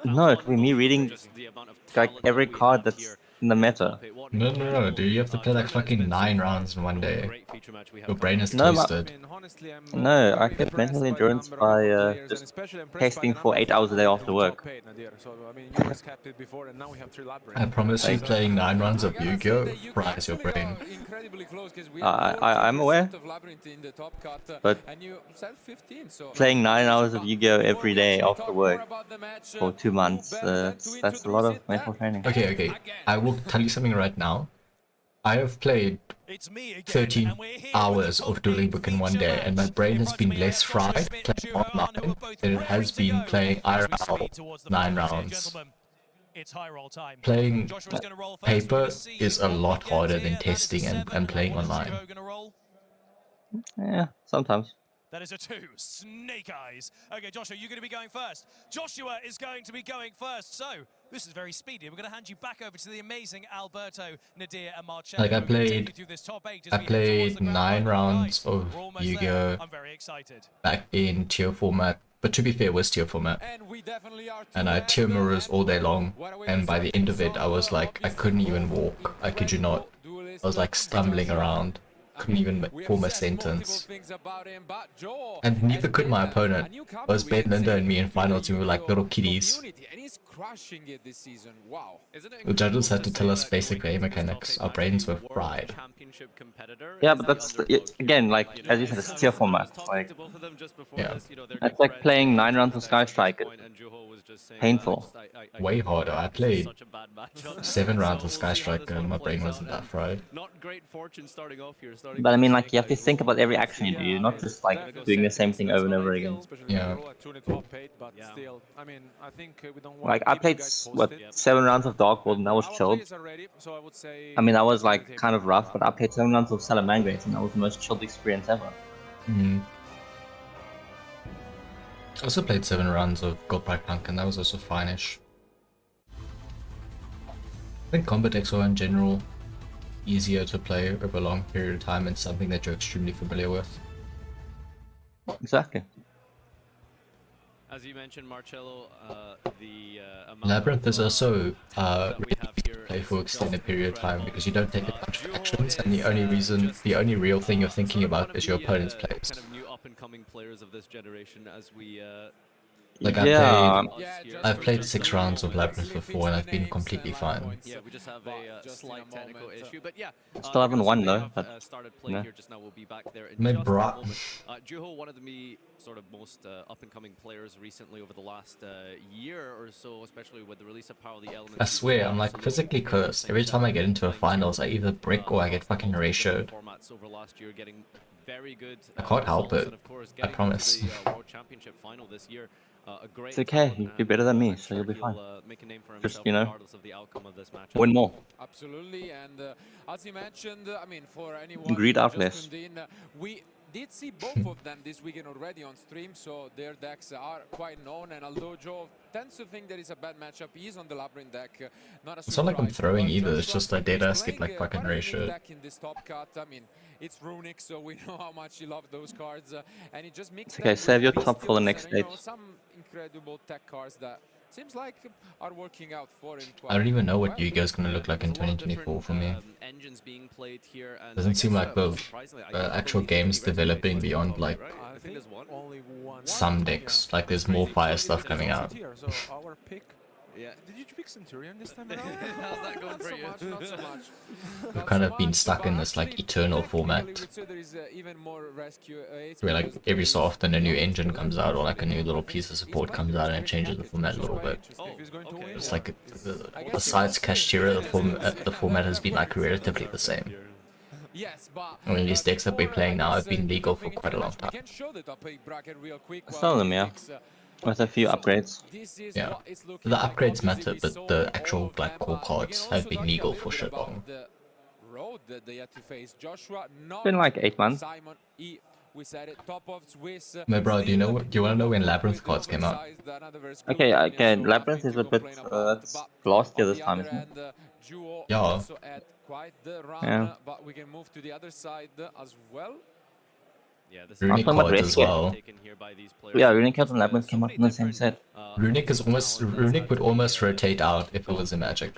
No, it could be me reading like every card that's in the meta. No, dude, you have to play like fucking 9 rounds in one day. Your brain is No, toasted. no, I get mental endurance by just testing for 8 hours a day after work. I promise you, Like, playing 9 rounds of Yu-Gi-Oh! Fries your brain. I'm aware, but playing 9 hours of Yu-Gi-Oh every day after work for 2 months, that's a lot of mental training. Okay, I will tell you something right now. I have played 13 hours of Dueling Book in one day, and my brain has been less fried playing online than it has been playing IRL 9 rounds. Playing paper is a lot harder than testing and playing online. Yeah, sometimes. That is a 2. Snake eyes. Okay, Joshua, you're going to be going first. Joshua is going to be going first. So, this is very speedy. We're going to hand you back over to the amazing Alberto, Nadir, and Marcello. Like, I played 9 rounds of Yu-Gi-Oh! Back in tier format. But to be fair, it was tier format. And I tier mirrors all day long. And by the end of it, I was like, I couldn't even walk. I kid you not. I was like stumbling around. Couldn't even form a sentence. And neither could my opponent. It was Ben, Linda, and me in finals, and we were like little kiddies. The judges had to tell us basic game mechanics. Our brains were fried. Yeah, but that's, again, like, as you said, it's tier format. Like, yeah. It's like playing 9 rounds of Sky Strike. Painful. Way harder. I played 7 rounds of Sky Striker and my brain wasn't that fried. But I mean, like, you have to think about every action you do. You're not just like doing the same thing over and over again. Yeah. Like, I played, what, 7 rounds of Dark World and that was chilled. I mean, that was like kind of rough, but I played 7 rounds of Salamangreat and that was the most chilled experience ever. I also played 7 rounds of Goldbright Punk and that was also fine-ish. I think combat decks are in general easier to play over a long period of time and something that you're extremely familiar with. Exactly. As you mentioned, Marcello, Labyrinth is also really easy to play for extended period of time because you don't take a bunch of actions and the only real thing you're thinking about is your opponent's plays. Kind of new up-and-coming players of this generation as we like I've played 6 rounds of Labyrinth before and I've been completely fine. Yeah, we just have a slight technical issue, but yeah. Still haven't won though. But, started playing here just now. We'll be back there in My just a bra. moment. Juho, one of the sort of most up-and-coming players recently over the last year or so, especially with the release of Power of the Elements. I swear, I'm like physically cursed. Every time I get into a finals, I either brick or I get fucking ratioed. I can't help it. I promise. It's okay, you'll be better than me, so you'll be fine. Just, you know, win more. Absolutely, and as you mentioned, I mean, for anyone Greed who out just less. tuned in, we did see both of them this weekend already on stream, so their decks are quite known, and although Joe tends to think that it's a bad matchup, he's on the Labyrinth deck. Not a It's not like I'm throwing either, it's just like dead ass playing get like fucking ratioed. deck in this top cut. I mean, it's runic, so we know how much he loves those cards, and he just mixed Okay, save your top for the next stage. stage. Some incredible tech cards that seems like are working out for him. I don't even know what Yu-Gi-Oh is gonna look like in 2024 for me. Doesn't seem like the actual game's developing beyond like some decks. Like there's more fire stuff coming out. Yeah. Did you pick Centurion this time around? How's that going for you? Not so much. We've kind of been stuck in this like eternal format where like every so often a new engine comes out or like a new little piece of support comes out and it changes the format a little bit. It's like besides Kashtira, the format has been like relatively the same. I mean, these decks that we're playing now have been legal for quite a long time. Some of them, yeah. With a few upgrades. Yeah, the upgrades matter, but the actual like core cards have been legal for shit long. It's been like 8 months. No, bro, do you want to know when Labyrinth cards came out? Okay, again, Labyrinth is a bit it's last year this time, isn't it? Yeah. Yeah. But we can move to the other side as well. Yeah, this Runic talking about cards as rescue. well. taken here by these players. Yeah, Runic Cards and Labyrinth came out in the same set. Runic would almost rotate out if it was a Magic.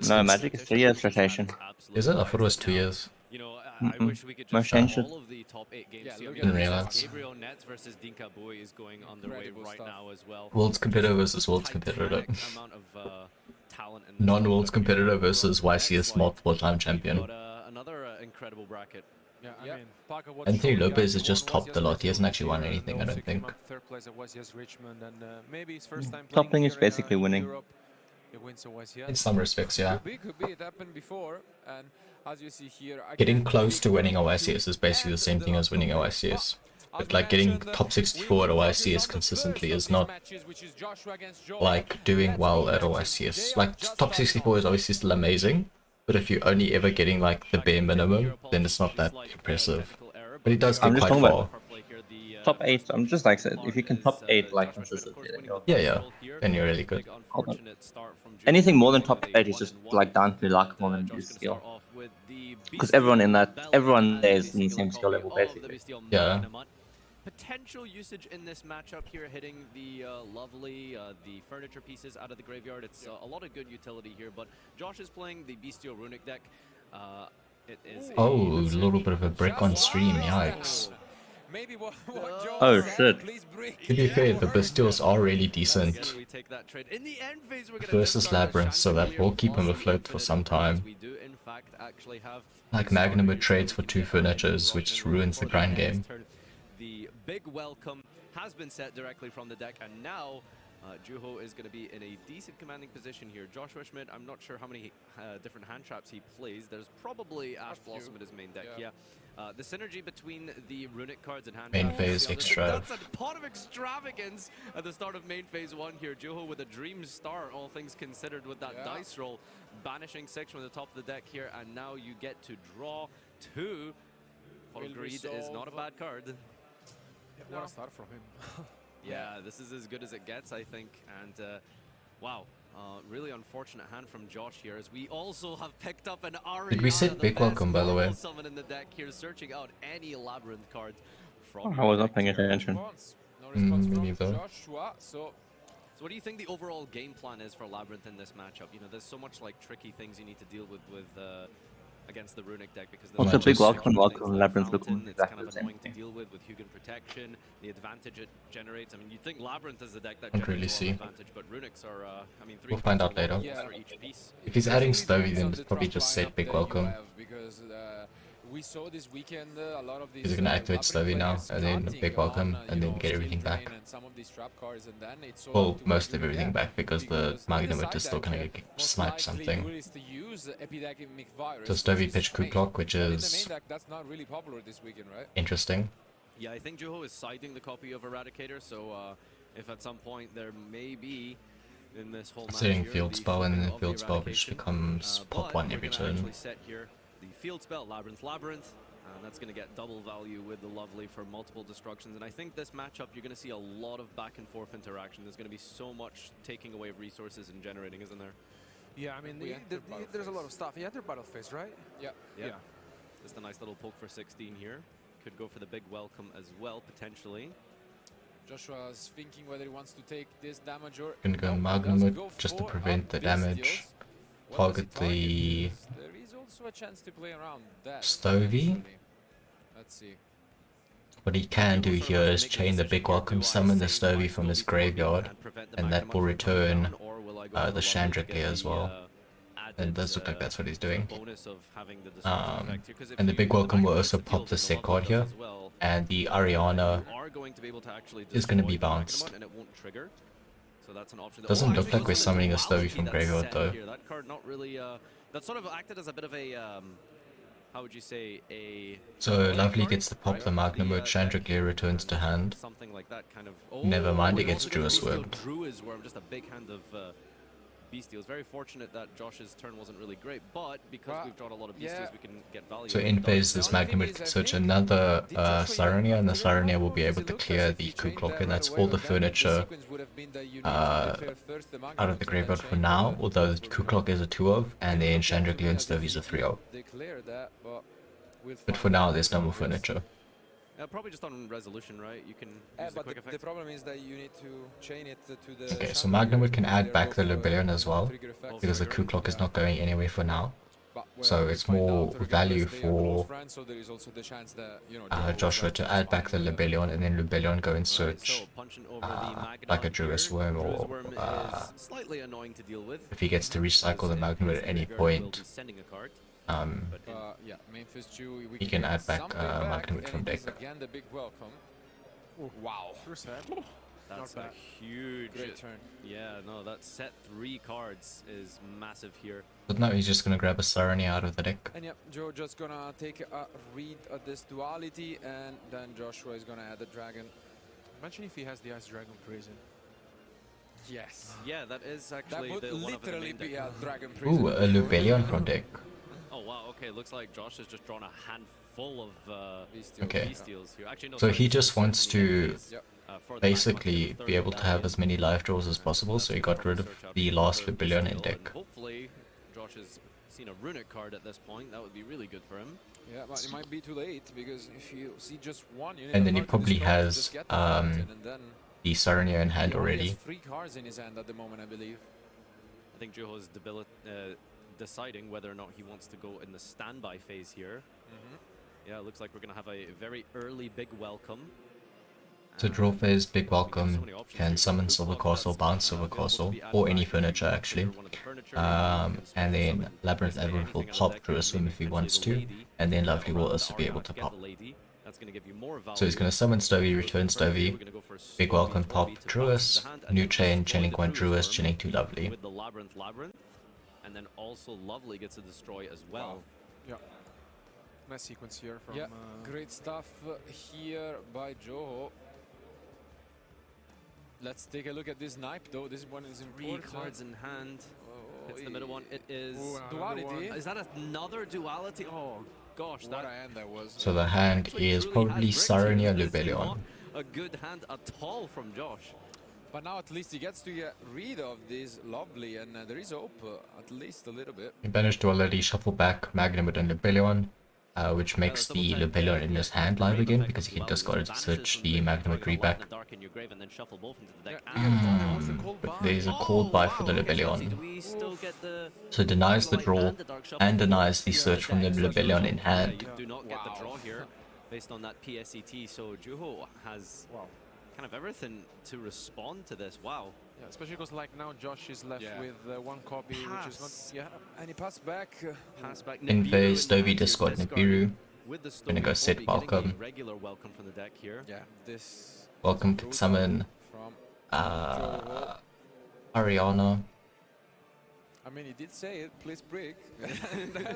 No, Magic is 3 years rotation. Is it? I thought it was 2 years. You know, I Mm-mm. wish we could Most just have changed. all of the top 8 games. Yeah, here. look I at Didn't mean, realize. Gabriel Nets versus Dinka Boy is going underway Incredible right stuff. now as well. World's competitor versus World's competitor. Titanic amount of talent in this Non-World's top competitor here. versus YCS Next, multiple time champion. But another incredible bracket. Yeah, I Yeah. mean, Parker was Anthony showing Lopez that has just he won topped a lot. He hasn't actually won anything, I don't think. Third place at YCS Richmond, and maybe his first time Topping playing is here basically in winning. Europe. He wins a YCS. In some respects, yeah. Could be. It happened before, and as you see here, Getting again, close to big winning a to YCS is basically the same thing as winning a YCS. As But we like getting mentioned, top 64 at a we will focus YCS on the consistently first is of not these matches, which is Joshua against Joe. like doing Let's well go at a back. YCS. They are Like just top about 64 is on. obviously still amazing, but if you're only ever getting like the bare minimum, then it's not that impressive. But he does I'm get just quite talking about far. Top 8, I'm just like said, if you can top 8 like consistently, then you're... Yeah, then you're really good. Anything more than top 8 is just like down to luck more than just skill. Because everyone there is in the same skill level basically. Yeah. Potential usage in this matchup here, hitting the lovely the furniture pieces out of the graveyard. It's a lot of good utility here, but Josh is playing the Bestial Runic deck. It is Oh, a little bit of a brick on stream, yikes. Maybe what Joe Oh, said, shit. please break. To be fair, the Bestials are really decent We take that trade. In the end phase, we're gonna versus discard the Labyrinth, so that Chandelier, will keep him possibly afloat for infinite some cards. time. We do, in fact, actually have Like Magnum with trades for 2 furnitures, which ruins the grind game. The big welcome has been set directly from the deck, and now Juho is going to be in a decent commanding position here. Joshua Schmidt, I'm not sure how many different hand traps he plays. There's probably Ash Blossom in his main deck, yeah. The synergy between the runic cards and hand Main traps, phase, to be honest, extra. that's a pot of extravagance at the start of main phase 1 here. Juho with a dream start, all things considered, with that dice roll, banishing 6 from the top of the deck here, and now you get to draw 2. For Greed is not a bad card. What a start from him. Yeah, this is as good as it gets, I think. And wow, really unfortunate hand from Josh here, as we also have picked up an Ariana. Did we set big welcome, by the way? Summon in the deck here, searching out any labyrinth cards from. I was not paying attention. No response me from neither. Joshua, so So what do you think the overall game plan is for Labyrinth in this matchup? You know, there's so much like tricky things you need to deal with against the Runic deck, because Also, big welcome, things welcome, like Labyrinth look Fountain, it's exactly kind of the same annoying to thing. deal with Hugin Protection, the advantage it generates. I mean, you'd think Labyrinth is the deck that Can't generates really a lot see. of advantage, but Runics are, I mean, 3 We'll find out cards later. alone for each piece. If he's adding Basically, Stovey, depends then on it's the probably drop just set lineup big that you welcome. have, because we saw this weekend a lot of these. He's gonna activate Stovey now, players and then starting big welcome, on, and you then know, get everything Skill back. Drain and some of these trap cards, and then it's all Well, up to most what of you everything get, back, because the on the Magnum side is still deck, gonna get most sniped likely something. rule is to use Epidemic Virus, So Stovey which is pitched Coup amazing. Clock, which But in the is main deck, that's not really popular this weekend, right? interesting. Yeah, I think Juho is siding the copy of Eradicator, so if at some point there may be in this whole match Considering here, field the spell and flipping then of field the spell, which Eradication, becomes pop but 1 we're every gonna turn. actually set here the field spell, Labyrinth, and that's going to get double value with the Lovely for multiple destructions. And I think this matchup, you're going to see a lot of back and forth interaction. There's going to be so much taking away of resources and generating, isn't there? Yeah, I mean, We entered battle there's a lot phase. of stuff. You enter battle phase, right? Yeah. Yeah. Just a nice little poke for 16 here. Could go for the big welcome as well, potentially. Joshua's thinking whether he wants to take this damage or Gonna go no, he Magnum does Mode go just to for prevent the Bestials. damage. What does he Target the Because there is also a chance to play around that. Stovey. potentially. Let's see. What he can do here is chain the big welcome, summon the Stovey from his graveyard, and that will return the Chandelier as well. And it does look like that's what he's doing. And the big welcome will also pop the set card here, and the Ariana is going to be bounced. Doesn't look like we're summoning a Stovey from graveyard though. That card not really, that sort of acted as a bit of a, how would you say, a... So Lovely gets to pop the Magnum Mode, Chandelier returns to hand. Something like that kind of... Never mind, it and gets also the Druid Bestial Swift. Druids were just a big hand of Bestials. Very fortunate that Josh's turn wasn't really great, but because we've drawn a lot of Bestials, we can get value. So in phase, this Magnum Mode can search another Sarania, and the Sarania will be able to clear the Coup Clock, and that's all the furniture out of the graveyard for now, although the Coup Clock is a 2 of, and then Chandelier and Stovey is a 3 of. But for now, there's no more furniture. Probably just on resolution, right? You can use the But quick the effect. problem is that you need to chain it to the... Okay, so Magnamut can add back the Lubellion as well, trigger effects. because the Q clock is not going anywhere for now. But So we it's find more out, regardless, value they are close for friends, so there is also the chance that, you know, Joshua to add back the Lubellion, and then Lubellion go and Right, search so punching over the Magnon like a Druid's here. Worm, Druid's or Worm is slightly annoying to deal with. if he gets to recycle the Magnamut at any point, Sending a card. yeah, Memphis Jew, we he can add back something back, Magnamut from and it is deck. again the big welcome. Wow. First hand. That's Not a bad. huge... Great turn. Yeah, no, that set 3 cards is massive here. But now he's just gonna grab a Sarnia out of the deck. And yep, Joe just gonna take a read at this duality, and then Joshua is gonna add the dragon. Imagine if he has the Ice Dragon Prison. Yes. Yeah, that is That actually would the one of the literally main be deck. a dragon prison. Ooh, a Lubellion from deck. Oh wow, okay, looks like Josh has just drawn a handful of Bestials. Okay. Bestials here. Actually, no, So sorry, he just 6 wants in the to case, Yep. for the basically Magma, be able to have as many life draws as possible, so he got rid of the last Lubellion in deck. Hopefully, Josh has seen a runic card at this point. That would be really good for him. Yeah, but it might be too late, because if you see just one, you need And a then he card to probably discard to has, just get the fountain, and then The Sarnia in hand he only already. has 3 cards in his hand at the moment, I believe. I think Juho is deciding whether or not he wants to go in the standby phase here. Yeah, it looks like we're going to have a very early big welcome. So draw phase, big welcome, can summon Silver Castle, bounce Silver Castle, or any furniture actually. And then Labyrinth Labyrinth will pop through a swim if he wants to, and then Lovely will also be able to pop. So he's going to summon Stovey, return Stovey, big welcome, pop Druis, new chain, chaining 1 Druis, chaining 2 Lovely. With the Labyrinth, and then also Lovely gets to destroy as well. Yeah. Nice sequence here from... Yeah, great stuff here by Joho. Let's take a look at this knife, though. This one is 3 important. cards in hand. It's the middle one. It is... Ooh, another Duality. one. Is that another duality? Oh, gosh. What a hand that was. So the hand is probably Sarnia Lubellion. A good hand at all from Josh. But now at least he gets to get rid of this Lovely, and there is hope, at least a little bit. He managed to already shuffle back Magnamut and Lubellion, which makes the Lubellion in his hand live again, because he can discard it to search the Magnamut reback. But there's a cold buy for the Lubellion. So denies the draw, and denies the search from the Lubellion in hand. Do not get the draw here, based on that PSET, so Juho has kind of everything to respond to this. Wow. Yeah, especially because like now Josh is left with 1 copy, which is not... Yeah. And he passed back. Pass back. In phase, Stovey discard Nibiru. With the Gonna go Stovey set Bobby getting welcome. a regular welcome from the deck here. Yeah, this... Welcome can summon From Ariana. I mean, he did say it, please break.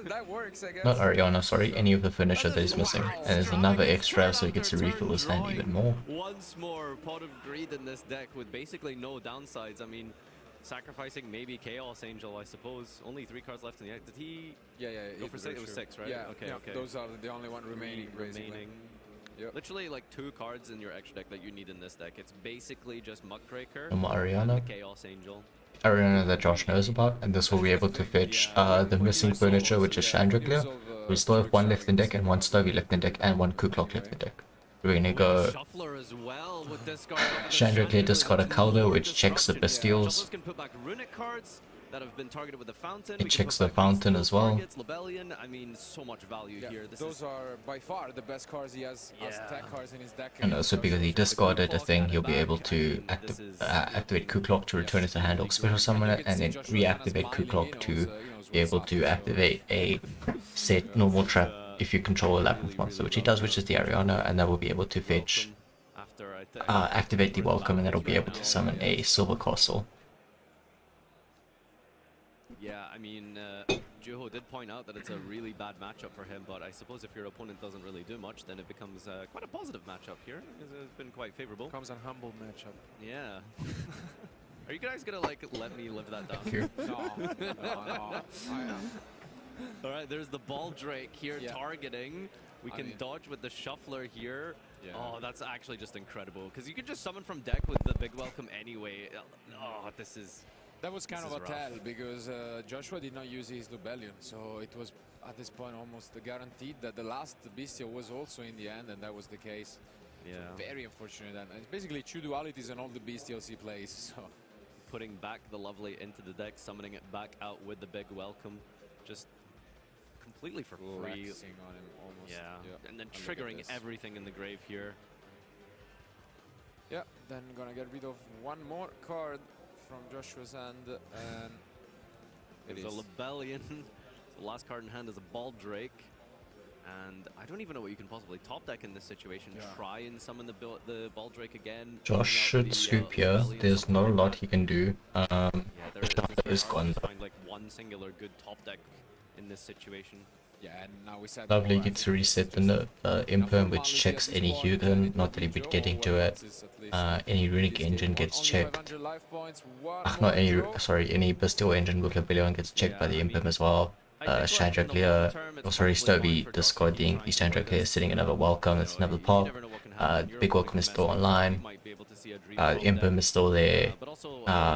that works, I guess. Not Ariana, sorry, any of the furniture that is missing. And there's another extra, so he gets to refill his hand even more. Once more, Pot of Greed in this deck with basically no downsides. I mean, sacrificing maybe Chaos Angel, I suppose. Only 3 cards left in the deck. Did he Yeah, go for 6? It was 6, right? Yeah, okay, okay. Those are the only one remaining, basically. Yep. Literally like 2 cards in your extra deck that you need in this deck. It's basically just Muckraker No more and Ariana. the Chaos Angel. Ariana that Josh knows about, and this will be able to fetch the missing furniture, which is Chandricleer. We still have 1 left in deck, and 1 Stovey left in deck, and 1 Kuklok left in deck. We're gonna go Shuffler as well with discard. Chandricleer discard a Calder, which checks the Bestials. Shufflers can put back runic cards that have been targeted with the fountain. It checks the fountain as well. Lebellion, I mean, so much value here. Those are by far the best cards he has as tech cards in his deck. And also because he discarded a thing, he'll be able to activate Kuklok to return it to hand or special summon it, and then reactivate Kuklok to be able to activate a set normal trap if you control a Labyrinth monster, which he does, which is the Ariana, and that will be able to fetch, activate the welcome, and that'll be able to summon a Silver Castle. Yeah, I mean, Juho did point out that it's a really bad matchup for him, but I suppose if your opponent doesn't really do much, then it becomes quite a positive matchup here. It's been quite favorable. Becomes a humble matchup. Yeah. Are you guys gonna like let me live that down? Here. No. All right, there's the Ball Drake here targeting. We can mean, dodge with the Shuffler here. Yeah. Oh, that's actually just incredible because you can just summon from deck with the big welcome anyway. Oh, this is That was kind of a tell because Joshua did not use his Lubellion, so it was at this point almost guaranteed that the last Bestial was also in the end, and that was the case. Yeah. So very unfortunate. And it's basically 2 dualities and all the Bestials he plays. So putting back the Lovely into the deck, summoning it back out with the big welcome, just completely for free. On him almost. Yeah. And then triggering everything in the grave here. Yeah, then gonna get rid of one more card from Joshua's hand, and it's a Lubellion. The last card in hand is a Baldrake, and I don't even know what you can possibly top deck in this situation. Try and summon the Baldrake again. Josh should scoop here. There's not a lot he can do. Yeah, there is gone. Find like one singular good top deck in this situation. Yeah, and now we said Lovely gets to reset the Imperm, which checks any Hugin, not that he would get into it. Any Runic Engine gets checked. Not any, sorry, any Bestial Engine with Lubellion gets checked by the Imperm as well. Chandraklia, oh sorry, Stovey discarding the Chandraklia, sitting another welcome, it's another pop. Big welcome is still online. Imperm is still there.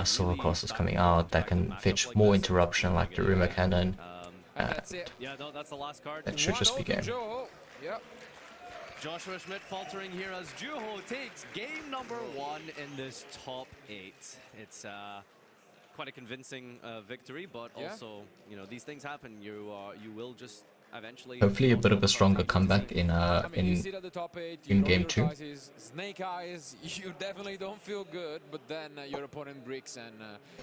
Silver Cross is coming out, that can fetch more interruption like the Rumor Cannon. Yeah, no, that's the last card. That should just be game. Yep. Joshua Schmidt faltering here as Juho takes game number 1 in this top 8. It's quite a convincing victory, but also, you know, these things happen. You will just eventually. Hopefully, a bit of a stronger comeback in game 2. Snake eyes, you definitely don't feel good, but then your opponent bricks, and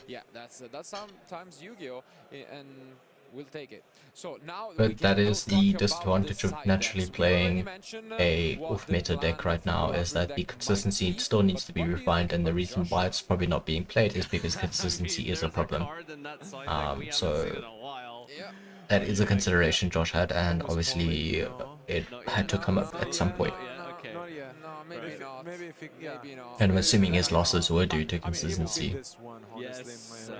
yeah, that's sometimes Yu-Gi-Oh, and we'll take it. So now, but that is the disadvantage of naturally playing a off-meta deck right now, is that the consistency still needs to be refined, and the reason why it's probably not being played is because consistency is a problem. So that is a consideration Josh had, and obviously it had to come up at some point. Maybe not. And I'm assuming his losses were due to consistency. Yes.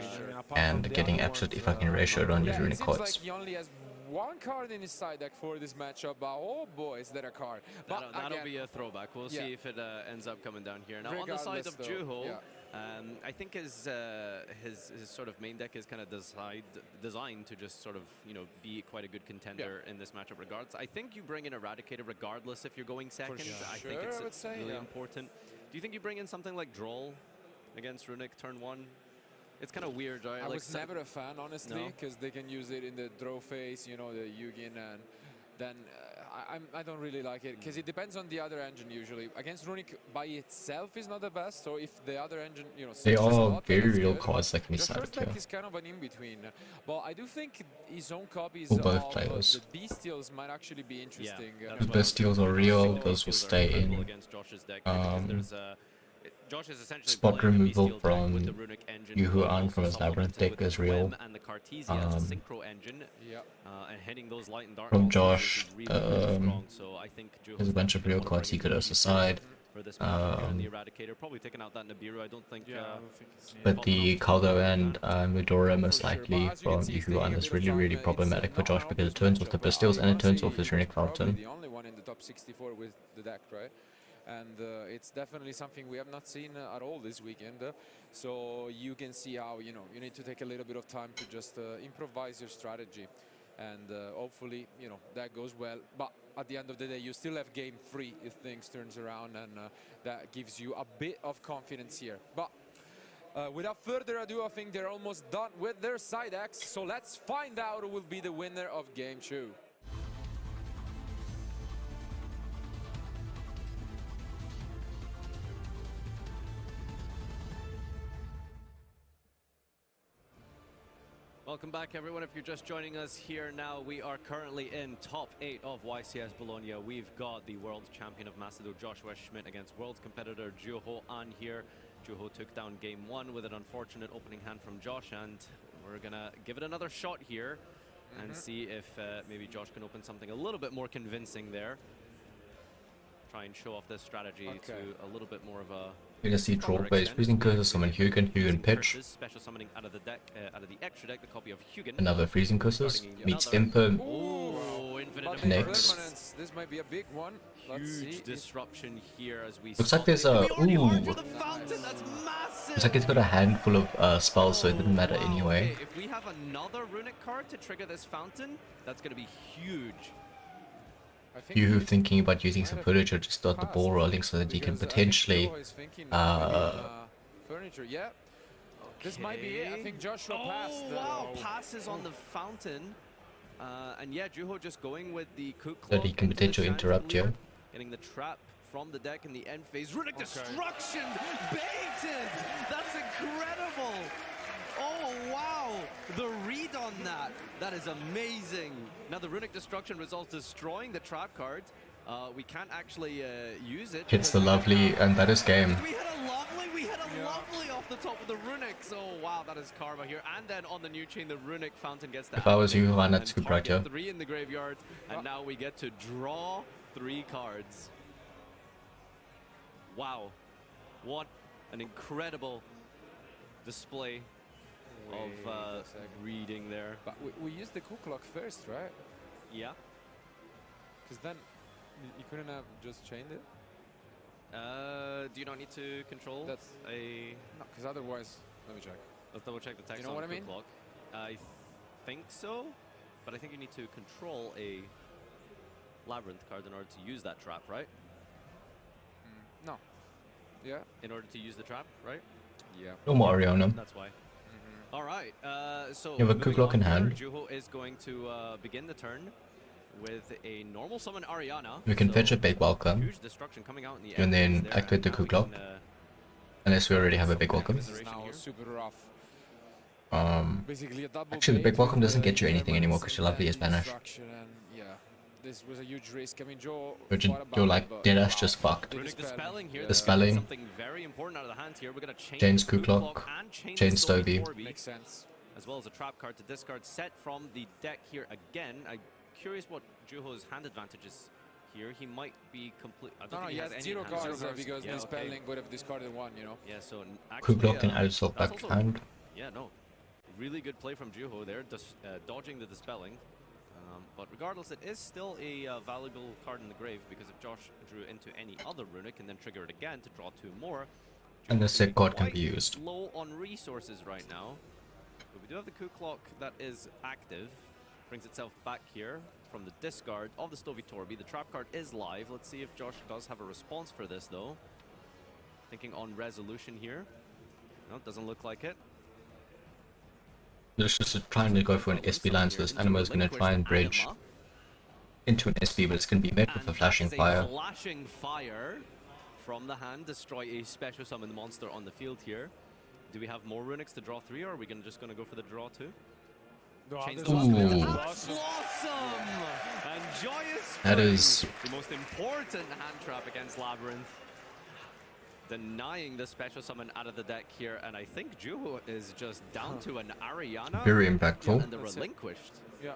And getting absolutely fucking ratioed on his runic cards. Like he only has 1 card in his side deck for this matchup, but oh boy, is that a card. But that'll be a throwback. We'll see if it ends up coming down here. Now on the side of Juho, I think his sort of main deck is kind of designed to just sort of, you know, be quite a good contender in this matchup regards. I think you bring in Eradicator regardless if you're going second. I think it's really important. Do you think you bring in something like Droll against Runic turn 1? It's kind of weird, right? I was never a fan, honestly, because they can use it in the draw phase, you know, the Yugin, and then I don't really like it, because it depends on the other engine usually. Against Runic by itself is not the best, so if the other engine, you know, they are very real cards that can be sided here. Is kind of an in-between, but I do think his own copies of the Bestials might actually be interesting. The Bestials are real, those will stay in. Josh is essentially spot removal from Yuhuan from his Labyrinth deck is real. From Josh, there's a bunch of real cards he could also side. But the Caldo and Mudora most likely from Yuhuan is really problematic for Josh, because it turns off the Bestials and it turns off his Runic Fountain. The only one in the top 64 with the deck, right? And it's definitely something we have not seen at all this weekend. So you can see how, you know, you need to take a little bit of time to just improvise your strategy. And hopefully, you know, that goes well. But at the end of the day, you still have game 3 if things turns around, and that gives you a bit of confidence here. But without further ado, I think they're almost done with their side decks. So let's find out who will be the winner of game 2. Welcome back, everyone. If you're just joining us here now, we are currently in top 8 of YCS Bologna. We've got the world champion of Macedo, Joshua Schmidt, against world competitor Juho on here. Juho took down game 1 with an unfortunate opening hand from Josh, and we're gonna give it another shot here and see if maybe Josh can open something a little bit more convincing there. Try and show off this strategy to a little bit more of a We're gonna see draw base, Freezing Curse, summon Hugin pitch. Special summoning out of the deck, out of the extra deck, the copy of Hugin. Another Freezing Curses, meets Imper, connects. This might be a big one. Huge disruption here as we Looks like there's a, ooh. Looks like it's got a handful of spells, so it didn't matter anyway. If we have another runic card to trigger this fountain, that's gonna be huge. You who thinking about using some footage or just start the ball rolling so that you can potentially furniture, yeah. This might be it. I think Joshua passed. Wow, passes on the fountain. And yeah, Juho just going with the cook so that he can potentially interrupt you. Getting the trap from the deck in the end phase. Runic Destruction baited! That's incredible! Oh wow! The read on that. That is amazing. Now the Runic Destruction results destroying the trap card. We can't actually use it. Hits the lovely, and that is game. We hit a lovely off the top of the Runics. Oh wow, that is karma here. And then on the new chain, the Runic Fountain gets the. If I was you, why not scoop right here? 3 in the graveyard, and now we get to draw 3 cards. Wow, what an incredible display of reading there. But we used the cook lock first, right? Yeah. Because then you couldn't have just chained it? Do you not need to control That's a... No, because otherwise... Let me check. Let's double check the text. You know what I mean? Clock. I think so, but I think you need to control a Labyrinth card in order to use that trap, right? No. Yeah? In order to use the trap, right? Yeah. No more Ariana. That's why. All right, so you have a cook lock in hand. Juho is going to begin the turn with a normal summon Ariana. We can fetch a big welcome. Huge destruction coming out in the and then activate the cook lock. Unless we already have a big welcome. This is now super rough. Basically a double actually, the big welcome doesn't get you anything anymore because your lovely is banished. Yeah, this was a huge risk. I mean, You're like, Deadass just fucked. Dispelling. Something very important out of the hand here. We're gonna Chain's cook lock. Chain Stovey. Makes sense. As well as a trap card to discard set from the deck here again. I'm curious what Juho's hand advantage is here. He might be complete. I don't think he has any 0 cards because yeah, Dispelling would have discarded 1, you know. Yeah, so Cook lock and add yourself back hand. Yeah, no. Really good play from Juho there, dodging the Dispelling. But regardless, it is still a valuable card in the grave because if Josh drew into any other runic and then trigger it again to draw 2 more. And the sick card can be used. Low on resources right now. But we do have the Cook Lock that is active. Brings itself back here from the discard of the Stovey Torby. The trap card is live. Let's see if Josh does have a response for this though. Thinking on resolution here. No, doesn't look like it. They're just trying to go for an SB line, so this Anima is going to try and bridge into an SB, but it's going to be met with a flashing fire. Flashing fire from the hand, destroy a special summon monster on the field here. Do we have more runics to draw 3, or are we just going to go for the draw 2? Blossom! And Joyous that is the most important hand trap against Labyrinth. Denying the special summon out of the deck here, and I think Juho is just down to an Ariana. Very impactful. And the relinquished. Yeah.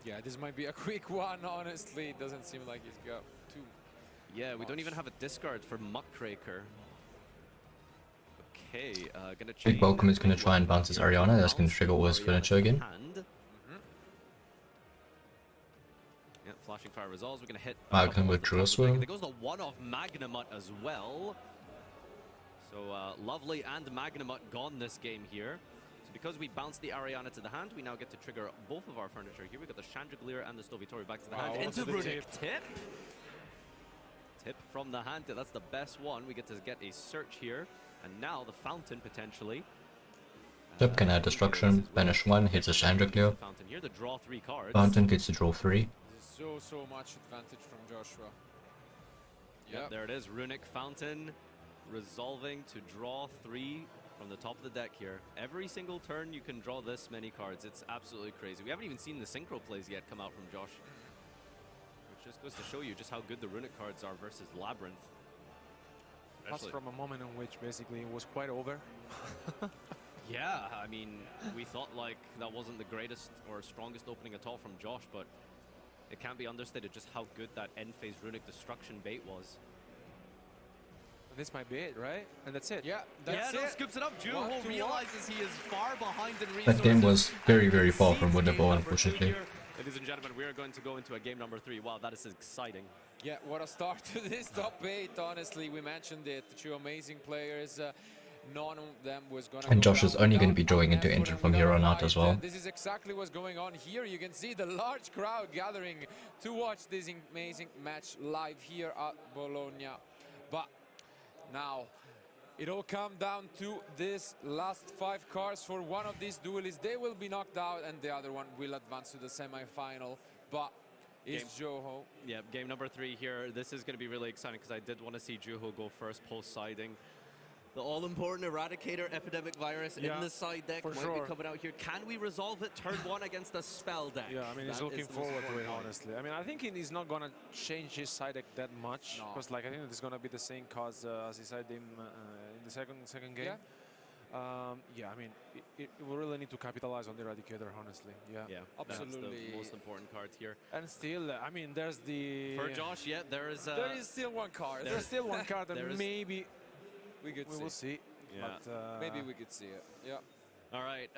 Yeah, this might be a quick one, honestly. It doesn't seem like he's got too Yeah, we much. don't even have a discard for Muckraker. Okay, gonna Big Welcome is going to try and bounce his Ariana. That's going to trigger all his furniture again. Yeah, flashing fire resolves. We're gonna hit. Magnum with Jerusalem. There goes the one-off Magnamut as well. So Lovely and Magnamut gone this game here. So because we bounced the Ariana to the hand, we now get to trigger both of our furniture here. We got the Chandragleer and the Stovitori back to the hand. Into Runic tip. Tip from the hand. That's the best one. We get to get a search here, and now the fountain potentially. Tip can add destruction. Banish 1, hits a Chandragleer. Fountain here to draw 3 cards. Fountain gets to draw 3. So much advantage from Joshua. Yep, there it is. Runic Fountain resolving to draw 3 from the top of the deck here. Every single turn you can draw this many cards. It's absolutely crazy. We haven't even seen the synchro plays yet come out from Josh. Which just goes to show you just how good the Runic cards are versus Labyrinth. That's from a moment in which basically it was quite over. Yeah, I mean, we thought like that wasn't the greatest or strongest opening at all from Josh, but it can't be understated just how good that end phase Runic Destruction bait was. this might be it, right? And that's it. Yeah, that's no, it. scoops it up. Juho realizes he is far behind in resources. That game was very, very far from winnable, unfortunately. Ladies and gentlemen, we are going to go into a game number 3. Wow, that is exciting. Yeah, what a start to this top 8, honestly. We mentioned it, 2 amazing players. None of them was going to. And Josh is only going to be drawing into engine from here on out as well. This is exactly what's going on here. You can see the large crowd gathering to watch this amazing match live here at Bologna. But now it all comes down to this last 5 cars for one of these duelists. They will be knocked out and the other one will advance to the semi-final. But it's Juho. Yeah, game number 3 here. This is going to be really exciting because I did want to see Juho go first post-siding. The all-important Eradicator Epidemic Virus in the side deck might be coming out here. Can we resolve it? Turn 1 against a spell deck. Yeah, I mean, he's looking forward to it, honestly. I mean, I think he's not going to change his side deck that much. Because, like, I think it's going to be the same cards as he said in the second game. Yeah, I mean, it will really need to capitalize on the Eradicator, honestly. Yeah, absolutely. That's the most important card here. And still, I mean, there's the... For Josh, there is still one card. There's still one card that maybe... We will see. Yeah. But, maybe we could see it. Yeah. All right.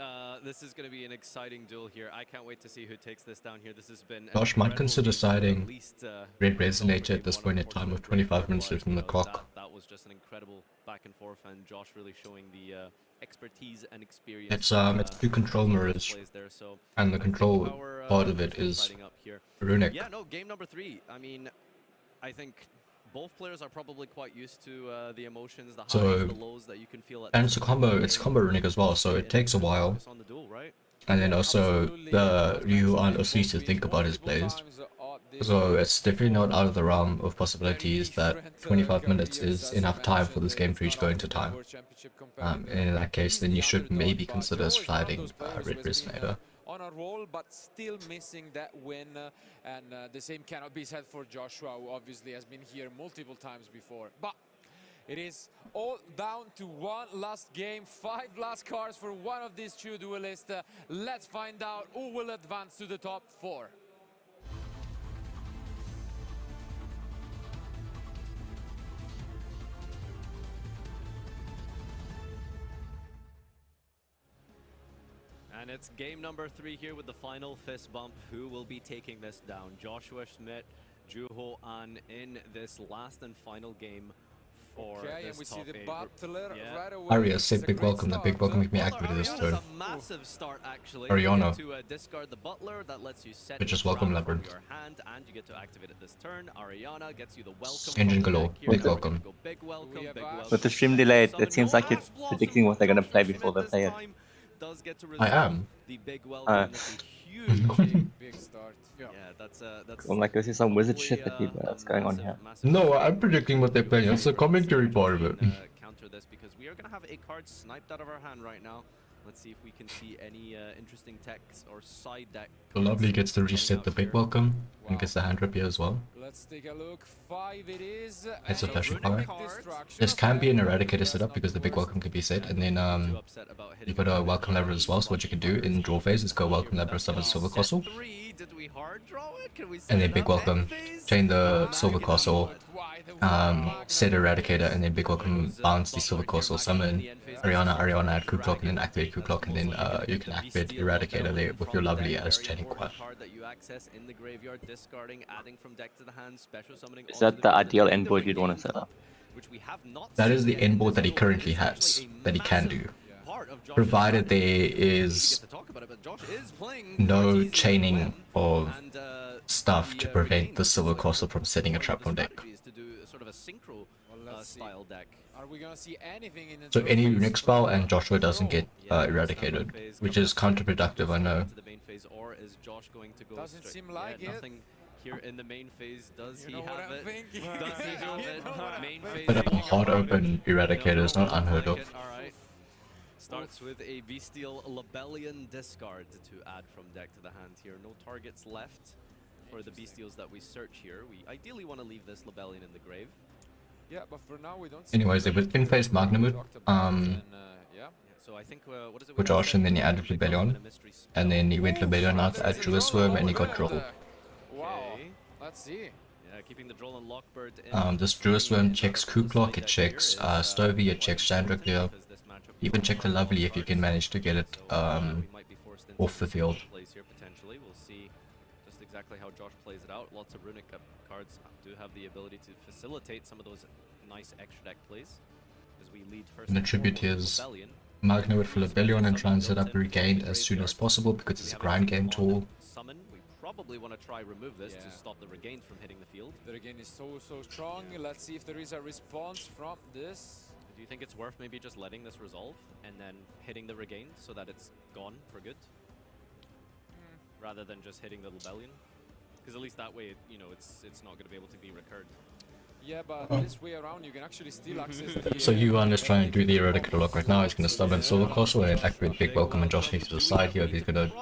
This is going to be an exciting duel here. I can't wait to see who takes this down here. This has been. Josh might consider siding Red Resonator at this point in time with 25 minutes left on the clock. That was just an incredible back and forth, and Josh really showing the expertise and experience. It's 2 control mirrors, and the control part of it is runic. Yeah. No. Game number 3. I mean, I think. Both players are probably quite used to the emotions, the highs, the lows that you can feel at. And it's combo runic as well, so it takes a while. And then also you aren't asleep to think about his plays. So it's definitely not out of the realm of possibilities that 25 minutes is enough time for this game to reach going to time. In that case, then you should maybe consider sliding Red Resonator. On a roll, but still missing that win, and the same cannot be said for Joshua, who obviously has been here multiple times before. But it is all down to one last game, 5 last cars for one of these 2 duelists. Let's find out who will advance to the top 4. And it's game number 3 here with the final fist bump. Who will be taking this down? Joshua Schmidt, Juho An in this last and final game for this and we see the top 8. battler right away. Aria said big welcome. The big welcome with me activated this turn. A massive start actually. Ariana. To discard the butler, that lets you set Which is welcome Labyrinth. your hand, and you get to activate it this turn. Ariana gets you the welcome. Engine galore. Big welcome. Big welcome, big welcome. With the stream delayed, it seems like you're predicting what they're gonna play before they play it. I am. The big welcome. That's a huge big start. Yeah, that's I'm like, this is some wizard shit that's going on here. No, I'm predicting what they're playing. That's the commentary part of it. Counter this because we are going to have a card sniped out of our hand right now. Let's see if we can see any interesting techs or side deck. The Lovely gets to reset the big welcome and gets the hand rapier as well. Let's take a look. 5 it is. It's a special power. This can be an Eradicator setup because the big welcome can be set, and then you got a welcome lever as well. So what you can do in draw phase is go welcome lever, summon Silver Castle, and then big welcome, chain the Silver Castle, set Eradicator, and then big welcome bounce the Silver Castle, summon Ariana add Coup Clock, and then activate Coup Clock, and then you can activate Eradicator there with your Lovely as chaining quad. Is that the ideal endboard you'd want to set up? That is the endboard that he currently has, that he can do, provided there is no chaining of stuff to prevent the Silver Castle from setting a trap on deck. Are we gonna see anything in the So any runic spell and Joshua doesn't get eradicated, which is counterproductive, I know. Doesn't seem like it. Here in the main phase, does he have it? Does he have it? Main phase. But a hard open eradicator is not unheard of. Alright. Starts with a Bestial Labellion discard to add from deck to the hand here. No targets left for the Bestials that we search here. We ideally want to leave this Labellion in the grave. Yeah, but for now we don't see. Anyways, they within phase Magnamut so I think what is it for Josh, and then he added Labellion, and then he went Labellion out to add Jewel Swarm, and he got Droll. Wow, let's see. Yeah, keeping the Droll and Lockbird in. This Jerusalem checks Kuklok, it checks Stovey, it checks Chandraklir. Even check the Lovely if you can manage to get it off the field. Potentially, we'll see just exactly how Josh plays it out. Lots of runic cards do have the ability to facilitate some of those nice extra deck plays. As we lead first. And the tribute is Magna for Rebellion and try and set up Regained as soon as possible because it's a grind game tool. Summon. We probably want to try remove this to stop the Regained from hitting the field. The Regain is so strong. Let's see if there is a response from this. Do you think it's worth maybe just letting this resolve and then hitting the Regain so that it's gone for good? Rather than just hitting the Rebellion? Because at least that way, you know, it's not going to be able to be recurred. Yeah, but this way around you can actually still access the... So Yuan is trying to do the Eradicator lock right now. He's going to summon Solar Castle and activate Big Welcome and Josh needs to the side here. He's going to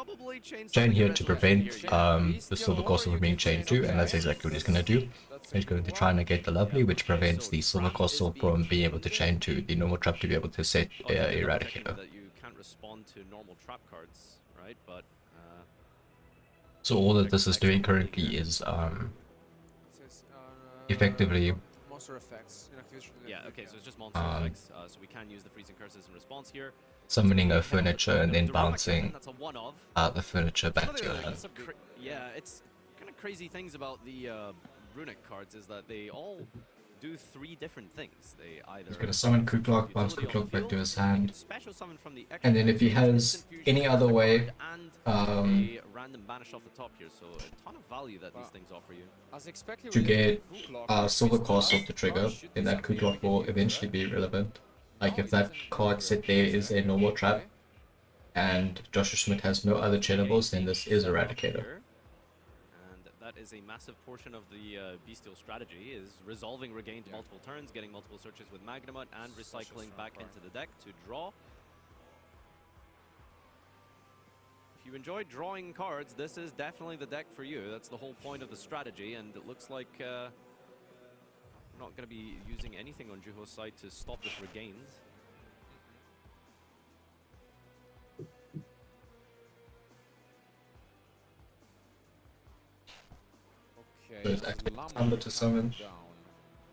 chain here to prevent the Silver Castle from being chained too, and that's exactly what he's going to do. He's going to try and negate the Lovely, which prevents the Silver Castle from being able to chain to the normal trap to be able to set Eradicator. That you can't respond to normal trap cards, right? But so all that this is doing currently is effectively monster effects. yeah, okay, so it's just monster effects. So we can use the freezing curses in response here. summoning a furniture and then bouncing That's a one-off. the furniture back to your hand. Yeah, it's kind of crazy things about the runic cards is that they all do three different things. They either He's going to summon Kuklok, bounce Kuklok back to his hand, special summon from the and then if he has any other way, a random banish off the top here, so a ton of value that these things offer you. As expected, to get Silver Castle off the trigger, then that Kuklok will eventually be relevant. Like if that card set there is a normal trap, and Joshua Schmidt has no other chainables, then this is Eradicator. And that is a massive portion of the Bestial strategy, is resolving Regained multiple turns, getting multiple searches with Magnamut, and recycling back into the deck to draw. If you enjoy drawing cards, this is definitely the deck for you. That's the whole point of the strategy, and it looks like we're not going to be using anything on Juho's side to stop this Regained. So it's active Thunder to summon.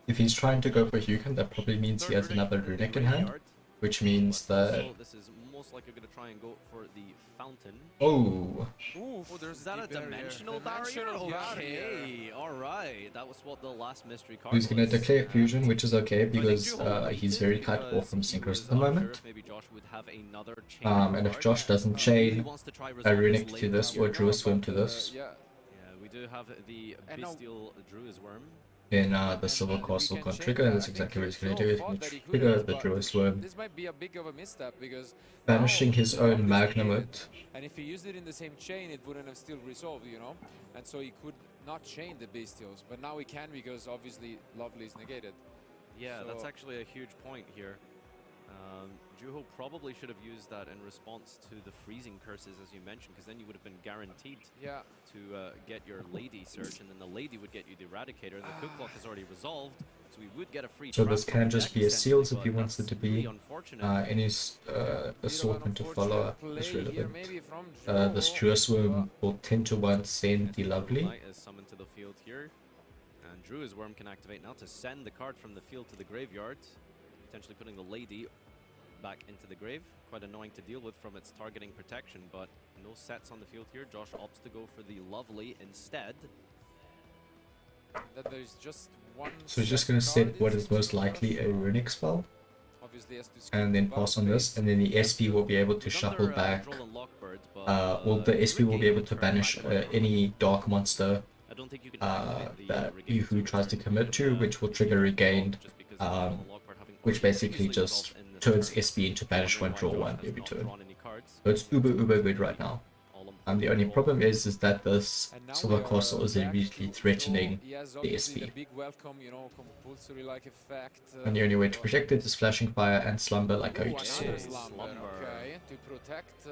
If he's trying to go for Hugon, that probably means he has another Runic in hand, which means that... This is most likely going to try and go for the Fountain. Oh! Is that a dimensional barrier? Okay, alright. That was what the last mystery card He's going to was. declare Fusion, which is okay because he's very cut off from Synchros at the moment. Maybe Josh would have another chain And if card. Josh doesn't chain wants to try a resolve Runic this to this late or here. Drew a Swim to this, Yeah. Yeah, we do have the Bestial Druid's Worm. then the Silver Castle can trigger, and that's exactly what he's going to do. He's going to trigger the Drew a Swim, This might be a big of a misstep because banishing now his he own obviously Magnamut. and if he used it in the same chain, it wouldn't have still resolved, you know, and so he could not chain the Bestials, but now he can because obviously Lovely is negated. Yeah, that's So- actually a huge point here. Juho probably should have used that in response to the freezing curses, as you mentioned, because then you would have been guaranteed Yeah. to get your Lady search, and then the Lady would get you the Eradicator, and the Cook Clock is already resolved, so we would get a free So trap this from can the just deck, be a seals if but he wants that's it to be. really unfortunate. Any assortment to follow up is relevant. The This Drew a Swim will 10 to 1 send the Lovely. Knight is summoned to the field here, and Drew's Worm can activate now to send the card from the field to the graveyard, potentially putting the Lady back into the grave. Quite annoying to deal with from its targeting protection, but no sets on the field here. Josh opts to go for the Lovely instead. That there's just one So he's just set going to set card. what is most likely a Runic spell, Obviously has to and then skip pass both on this, phase. and then the SP will be able to It's shuffle under, back. Droll and Lockbird, but, Well, the SP will be able to Regain banish turn back any dark monster I don't think you can activate the, that Regain Yuhu super tries to turn commit to, from, which will trigger Regained, just because of Droll and Lockbird having which basically previously just resolved in this turns turn. SP into banish one, draw Wondering why one Josh every has turn. not drawn any cards. So it's uber good right now. All The only problem is that this And now Silver we are Castle is back immediately to threatening He has the obviously SP. the big welcome, you know, compulsory like effect. And the only way to protect it is Flashing Fire and Slumber like how you just saw. another slumber, Slumber. okay, to protect.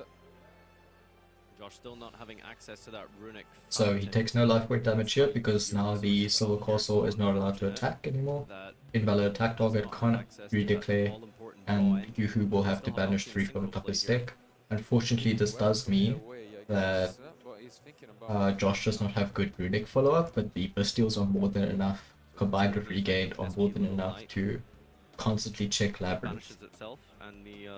Josh still not having access to that runic. So he fountain. takes no life point damage here because now the Silver Castle is not allowed to attack anymore. That Invalid attack target can't access to that redeclare, all-important and drawing. Yuhu will have to Still not banish opting 3 from the single top of his play here. deck. Unfortunately, this does mean that Josh does not have good runic follow-up, but the Bastiles are more than enough, combined with Regained, are more than enough to constantly check Labyrinth. Banishes itself and the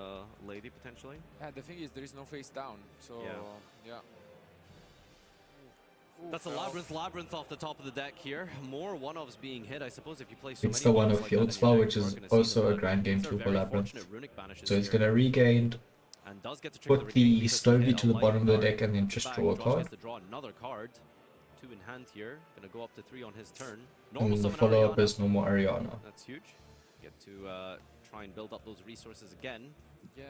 lady potentially. Yeah, the thing is there is no face down, so yeah. That's a labyrinth off the top of the deck here. More one-offs being hit, I suppose, if you play so It's many the one one-offs of like Field that in Spell, your which deck, is we're gonna see also some a grand game these are tool for very Labyrinth. fortunate runic banishes So it's here. gonna Regained, And does get to trigger put regain the because he Stovey hit to a the light bottom of the card. deck and then Off the just back, draw a Josh card. gets to draw another card. 2 in hand here. Gonna go up to 3 on his turn. And Normal then the summon follow-up Ariana. is normal Ariana. That's huge. Get to try and build up those resources again. Yeah.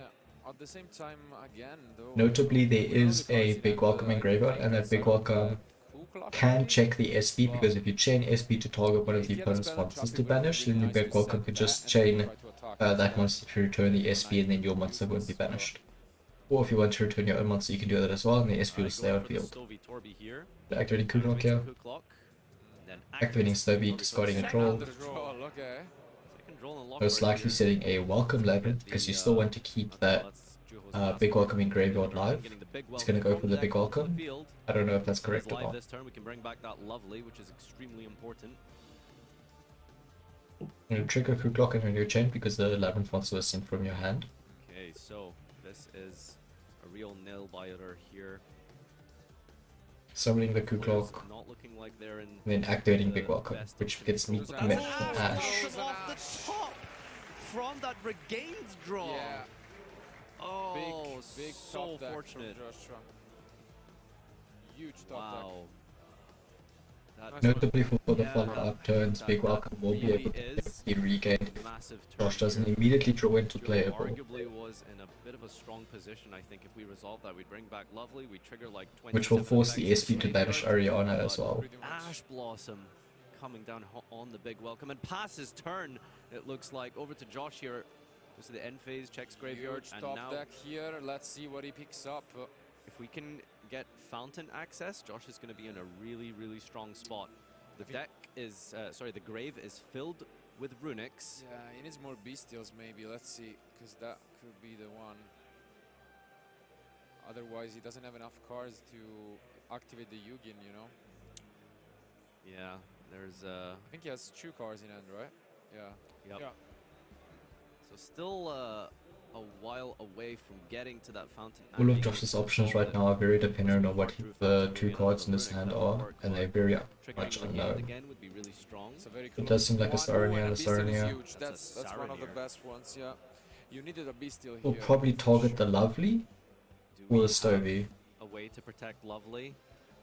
At the same time, again, though. Notably, there is a big welcome in graveyard, and that big welcome can check the SB, because if you chain SB to target one of the opponent's monsters to banish, then the big welcome can just chain that monster to return the SB, and then your monster won't be banished. Or if you want to return your own monster, you can do that as well, and the SB will stay on field. Activating Kuklok here. Activating Stovey, discarding a troll. Most likely setting a welcome Labyrinth, because you still want to keep that big welcome in graveyard live. It's gonna go for the big welcome. I don't know if that's correct or not. This turn we can bring back that lovely, which is extremely important. You trigger Kuklok and your chain because the Labyrinth monster was sent from your hand. Okay, so this is a real nail biter here. Summoning the Kuklok, Not looking like they're in and then activating Big Welcome, which gets me to commit Ash. off the top from that regained draw. Yeah. Oh, Big so top deck fortunate. from Joshua. Huge top Wow. That Notably for the Yeah. follow-up turns, Big Welcome will be able to is be regained if massive turn Josh doesn't here. immediately draw into Joe playable. arguably was in a bit of a strong position. I think if we resolve that, we'd bring back lovely. We trigger like 20. Which will force the SB to banish Ariana as well. pretty much. Ash Blossom coming down on the big welcome and pass his turn. It looks like over to Josh here. This is the end phase, checks graveyard, Huge and top now deck here. Let's see what he picks up. if we can get fountain access, Josh is going to be in a really strong spot. The deck is, sorry, the grave is filled with runics. Yeah, he needs more bestials maybe. Let's see, because that could be the one. Otherwise, he doesn't have enough cards to activate the Yugin, you know? Yeah, there's I think he has 2 cards in hand, right? Yeah. Yep. Yeah. So still a while away from getting to that fountain. All of Josh's options right now are very dependent on what the 2 cards in his hand are, and they're very much unknown. Again would be really strong. It's a very It does seem like a Sarnia and a Bestial is Sarnia. huge. That's one of the Sarnia. best ones, yeah. You needed a bestial We'll here. probably for target sure. the Lovely Do or we the Stovey. have a way to protect Lovely?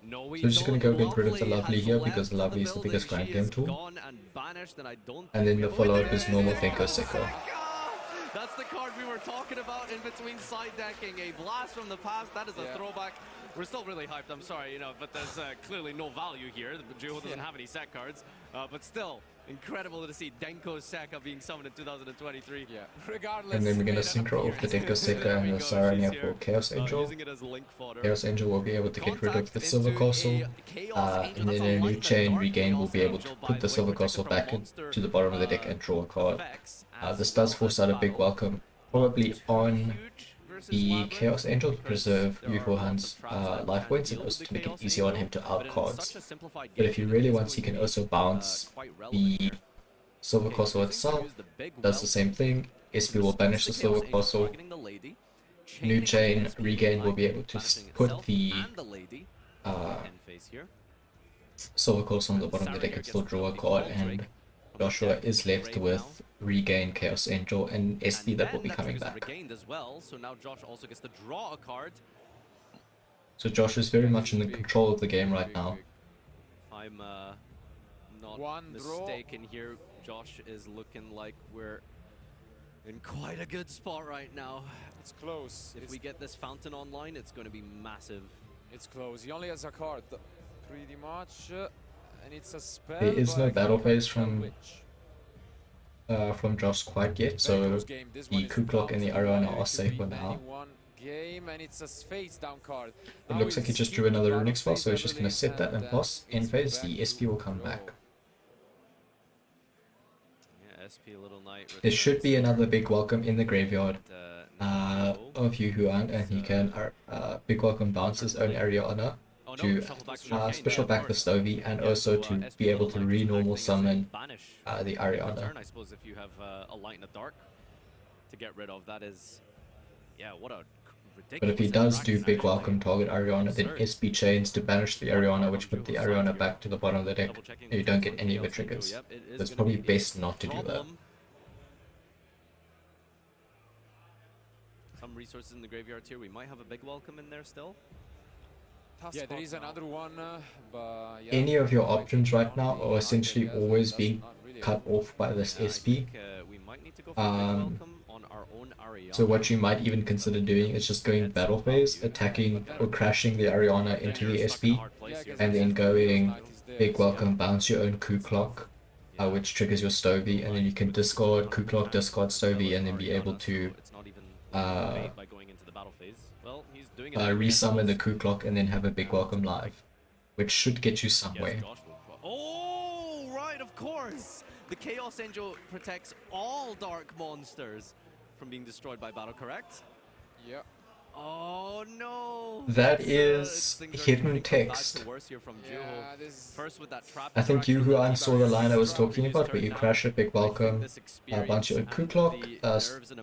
No, we So we're just gonna don't. go get rid of the Lovely has here left because Lovely is the building. biggest grand She game is tool. gone and banished, and I don't And then the think- follow-up is normal Thinko Sicko. That's the card we were talking about in between side decking. A blast from the past. That is a Yeah. throwback. We're still really hyped. I'm sorry, you know, but there's clearly no value here. Juho doesn't have any set cards, but still incredible to see Denko Seka being summoned in 2023. Yeah, regardless. And then we're gonna Made synchro an off the Thinko appearance. Sicko There we and the go, Sarnia she's for here, Chaos Angel. using it as link fodder. Chaos Angel will be able to get rid of the Contact Silver into Castle, a Chaos Angel. and That's then in a new alignment. chain, Dark Regain will Chaos be able Angel, to by put the way, Silver protected Castle from back monster, into the bottom of the deck and draw a card. effects This as does well force as out a big battle. welcome, probably on Huge versus the Labyrinth, Chaos Angel to because preserve there are Yuho lots Han's of traps that life can points and deal also with to make it Chaos easier on Angel, him to but out in cards. such a simplified But game, if he it really is wants, he going can to also be, bounce quite relevant the here. Silver Okay, Castle using itself, the big does the same thing. SB will banish the Silver Castle. New chain, Regain will be able to put the Silver Castle on the bottom of the deck and still draw a card, and Joshua is left with Regain, Chaos Angel, and SB that will be coming back. As well, so now Josh also gets to draw a card. So Josh is very much in the control of the game right now. If I'm not One draw. mistaken here, Josh is looking like we're in quite a good spot right now. It's close. If we get this fountain online, it's going to be massive. It's close. He only has a card, pretty much, and it's a spell. There is but no I can't battle really phase tell from which. Josh quite yet, Very so close game. This the one is Kuklok and the down to Ariana wire. are It safe could for be now. any one game, and it's a face down card. It Now looks like he it's just drew in the another battle runic spell, phase, so I he's just gonna believe, set that and pass. it's In phase, back the to SP will come draw. back. Yeah, SP Little Knight. There should be another big welcome in the graveyard now of you who aren't, and he can big welcome bounce his own Ariana to special back the Stovey and also to be able to re-normal summon the Ariana. I suppose if you have a light and a dark to get rid of, that is, yeah, what a ridiculous. But if he does do big welcome target Ariana, then SB chains to banish the Ariana, which put the Ariana back to the bottom of the deck, and you don't get any of the triggers. So it's probably best not to do that. Some resources in the graveyard here. We might have a big welcome in there still. Yeah, there is another one, but yeah. Any of your options right now are essentially always being cut off by this SP. So what you might even consider doing is just going battle phase, attacking or crashing the Ariana into the SP, and then going big welcome, bounce your own coup clock, which triggers your Stovey, and then you can discard coup clock, discard Stovey, and then be able to resummon the coup clock and then have a big welcome live, which should get you somewhere. Oh, right, of course! The Chaos Angel protects all dark monsters from being destroyed by battle, correct? Yeah. Oh no! That is hidden text. I think you who saw the line I was talking about, where you crash a big welcome, bounce your coup clock,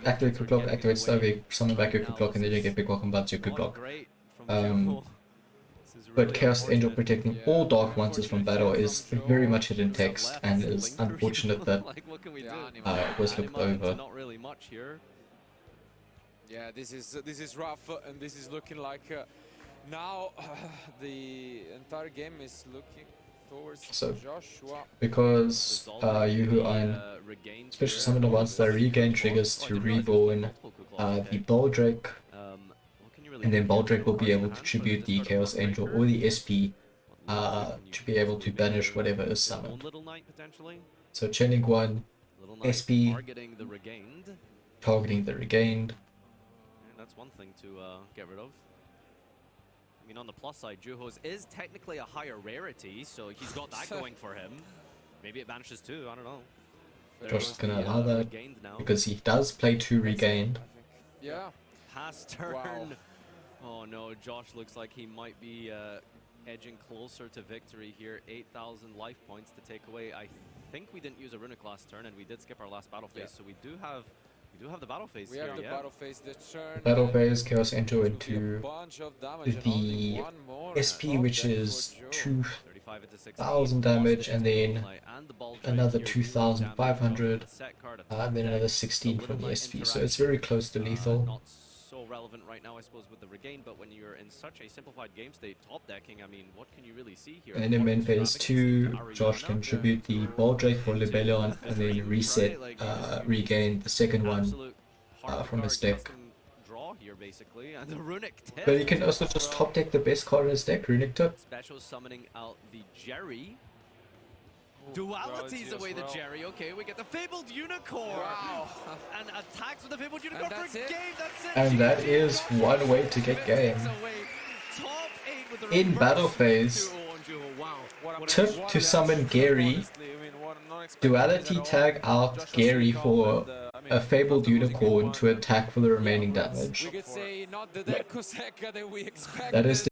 activate coup clock, activate Stovey, summon back your coup clock, and then you get big welcome, bounce your coup clock. But Chaos Angel protecting all dark monsters from battle is very much hidden text, and is unfortunate that it was looked over. Yeah, this is rough, and this is looking like now the entire game is looking towards Joshua. Because Yuhu especially some of the ones that regain triggers to reborn the Baldrake, and then Baldrake will be able to tribute the Chaos Angel or the SP to be able to banish whatever is summoned. So chaining one, SP, targeting the regained. That's one thing to get rid of. I mean, on the plus side, Juho's is technically a higher rarity, so he's got that going for him. Maybe it vanishes too, I don't know. Josh is gonna allow that because he does play 2 regained. Yeah. Pass turn. Wow. Oh no, Josh looks like he might be edging closer to victory here. 8,000 life points to take away. I think we didn't use a runic last turn, and we did skip our last battle phase, so we do have the battle phase here. We have the battle phase this turn. Battle phase, Chaos Angel into the SP, which is 2,000 damage, and then another 2,500, and then another 16 from the SP. So it's very close to lethal. Not so relevant right now, I suppose, with the regain, but when you're in such a simplified game state, top decking, I mean, what can you really see here? And then in main phase 2, Josh can tribute the Baldrake for Libellion, and then reset, regain the second one from his deck. But you can also just top deck the best card in his deck, Runic Tip. Special summoning out the Jerry. Dualities away the Jerry. Okay, we get the Fabled Unicorn. Wow. And attacks with the Fabled Unicorn for game. That's it. And that is one way to get game. In battle phase, tip to summon Gary, duality tag out Gary for a Fabled Unicorn to attack for the remaining damage. We could say not the deck Kuseka that we expected. That is